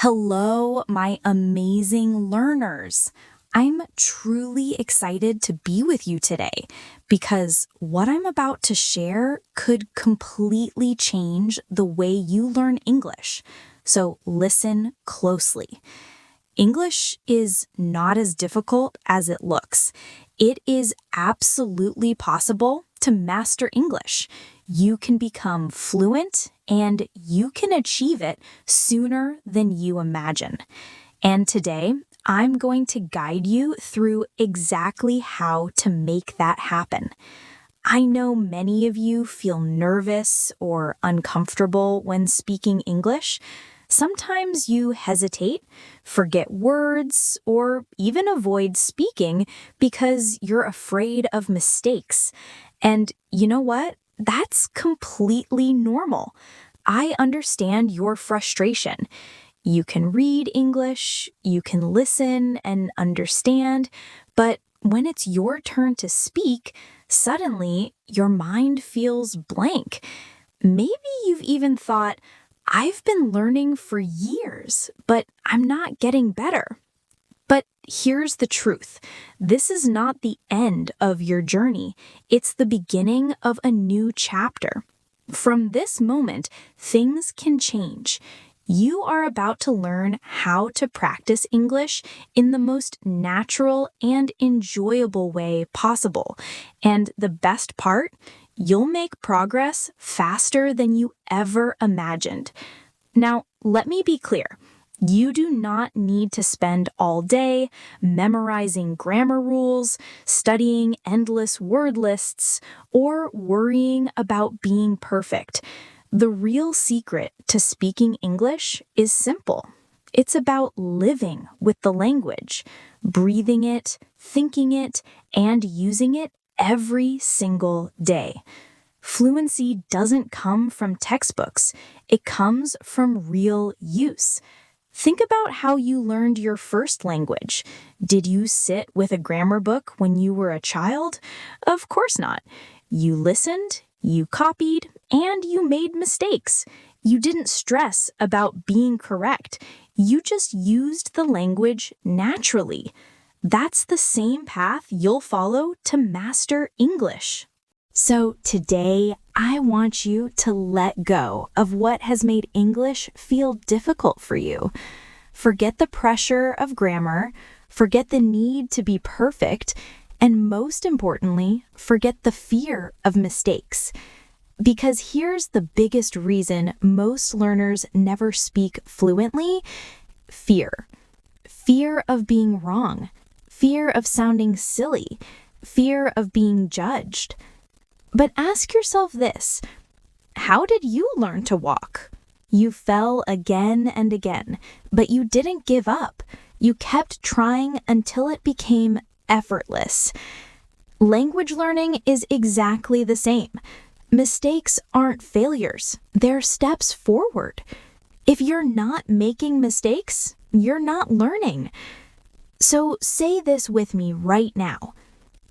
Hello, my amazing learners. I'm truly excited to be with you today because what I'm about to share could completely change the way you learn English. So listen closely. English is not as difficult as it looks. It is absolutely possible to master English. You can become fluent and you can achieve it sooner than you imagine. And today, I'm going to guide you through exactly how to make that happen. I know many of you feel nervous or uncomfortable when speaking English. Sometimes you hesitate, forget words, or even avoid speaking because you're afraid of mistakes. And you know what? That's completely normal. I understand your frustration. You can read English, you can listen and understand, but when it's your turn to speak, suddenly your mind feels blank. Maybe you've even thought, I've been learning for years, but I'm not getting better. But here's the truth. This is not the end of your journey. It's the beginning of a new chapter. From this moment, things can change. You are about to learn how to practice English in the most natural and enjoyable way possible. And the best part, you'll make progress faster than you ever imagined. Now, let me be clear. You do not need to spend all day memorizing grammar rules, studying endless word lists, or worrying about being perfect. The real secret to speaking English is simple. It's about living with the language, breathing it, thinking it, and using it every single day. Fluency doesn't come from textbooks. It comes from real use. Think about how you learned your first language. Did you sit with a grammar book when you were a child? Of course not. You listened, you copied, and you made mistakes. You didn't stress about being correct. You just used the language naturally. That's the same path you'll follow to master English. So today, I want you to let go of what has made English feel difficult for you. Forget the pressure of grammar, forget the need to be perfect, and most importantly, forget the fear of mistakes. Because here's the biggest reason most learners never speak fluently: fear. Fear of being wrong, fear of sounding silly, fear of being judged. But ask yourself this: how did you learn to walk? You fell again and again, but you didn't give up. You kept trying until it became effortless. Language learning is exactly the same. Mistakes aren't failures, they're steps forward. If you're not making mistakes, you're not learning. So say this with me right now.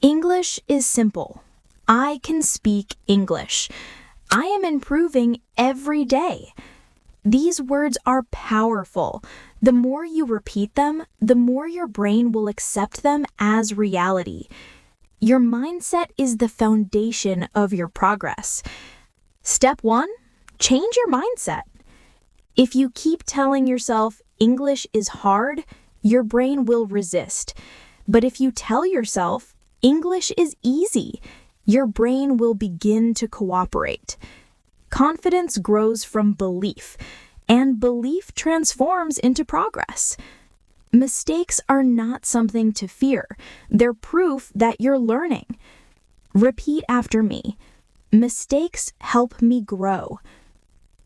English is simple. I can speak English. I am improving every day. These words are powerful. The more you repeat them, the more your brain will accept them as reality. Your mindset is the foundation of your progress. Step 1, change your mindset. If you keep telling yourself English is hard, your brain will resist. But if you tell yourself English is easy, your brain will begin to cooperate. Confidence grows from belief, and belief transforms into progress. Mistakes are not something to fear. They're proof that you're learning. Repeat after me. Mistakes help me grow.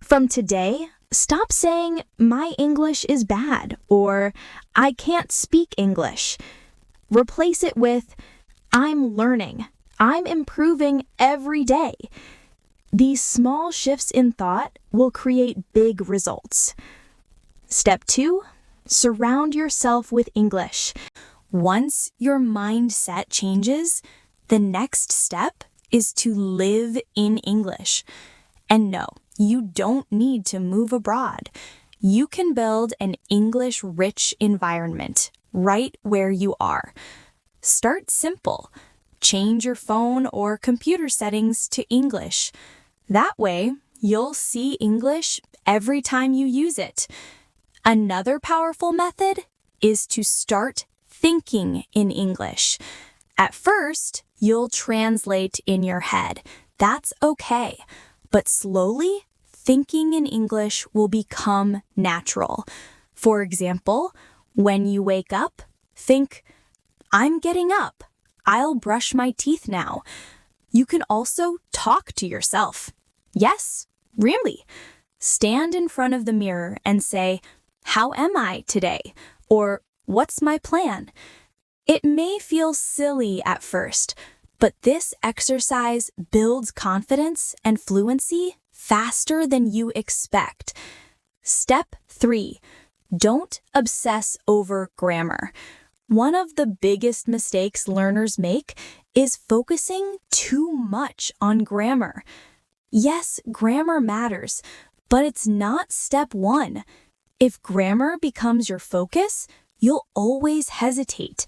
From today, stop saying, "My English is bad," or "I can't speak English." Replace it with, "I'm learning. I'm improving every day." These small shifts in thought will create big results. Step 2, surround yourself with English. Once your mindset changes, the next step is to live in English. And no, you don't need to move abroad. you can build an English-rich environment right where you are. Start simple. Change your phone or computer settings to English. That way, you'll see English every time you use it. Another powerful method is to start thinking in English. At first, you'll translate in your head. That's okay. But slowly, thinking in English will become natural. For example, when you wake up, think, I'm getting up. I'll brush my teeth now. You can also talk to yourself. Yes, really. Stand in front of the mirror and say, how am I today? Or what's my plan? It may feel silly at first, but this exercise builds confidence and fluency faster than you expect. Step 3, don't obsess over grammar. One of the biggest mistakes learners make is focusing too much on grammar. Yes, grammar matters, but it's not step 1. If grammar becomes your focus, you'll always hesitate.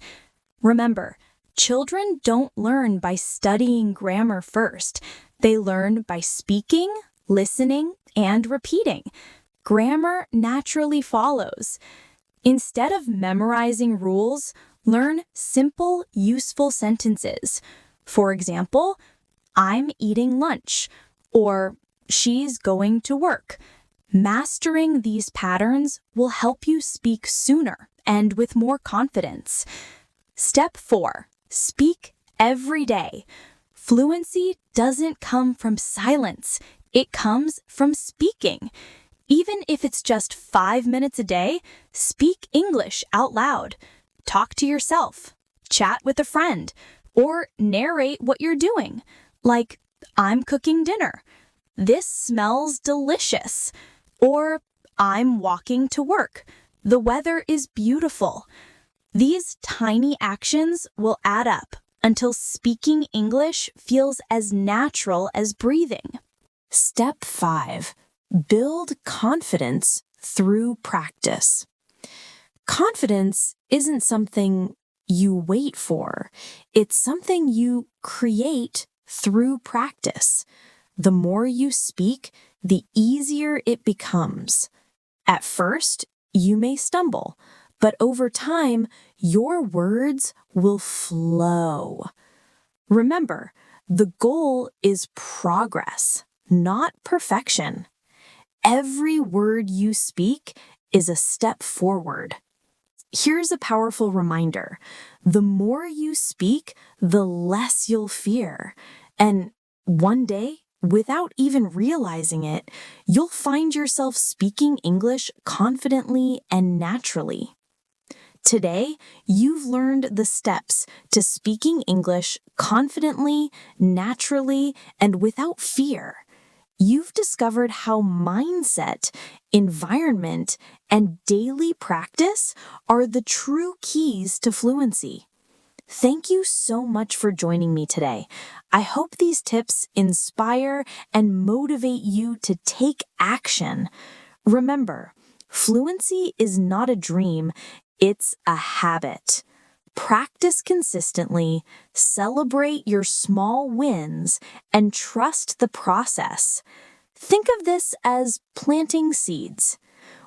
Remember, children don't learn by studying grammar first. They learn by speaking, listening, and repeating. Grammar naturally follows. Instead of memorizing rules, learn simple, useful sentences. For example, I'm eating lunch, or she's going to work. Mastering these patterns will help you speak sooner and with more confidence. Step 4, speak every day. Fluency doesn't come from silence. It comes from speaking. Even if it's just 5 minutes a day, speak English out loud. Talk to yourself, chat with a friend, or narrate what you're doing. Like, I'm cooking dinner. This smells delicious. Or, I'm walking to work. The weather is beautiful. These tiny actions will add up until speaking English feels as natural as breathing. Step 5. Build confidence through practice. Confidence isn't something you wait for. It's something you create through practice. The more you speak, the easier it becomes. At first, you may stumble, but over time, your words will flow. Remember, the goal is progress, not perfection. Every word you speak is a step forward. Here's a powerful reminder. The more you speak, the less you'll fear. And one day, without even realizing it, you'll find yourself speaking English confidently and naturally. Today, you've learned the steps to speaking English confidently, naturally, and without fear. You've discovered how mindset, environment, and daily practice are the true keys to fluency. Thank you so much for joining me today. I hope these tips inspire and motivate you to take action. Remember, fluency is not a dream, it's a habit. Practice consistently, celebrate your small wins, and trust the process. Think of this as planting seeds.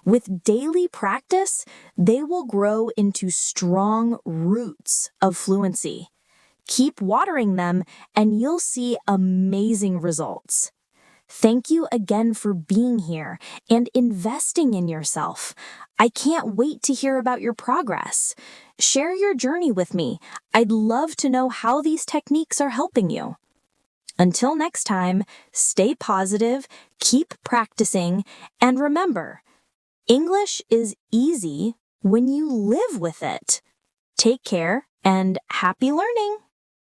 With daily practice, they will grow into strong roots of fluency. Keep watering them, and you'll see amazing results. Thank you again for being here and investing in yourself. I can't wait to hear about your progress. Share your journey with me. I'd love to know how these techniques are helping you. Until next time, stay positive, keep practicing, and remember, English is easy when you live with it. Take care and happy learning!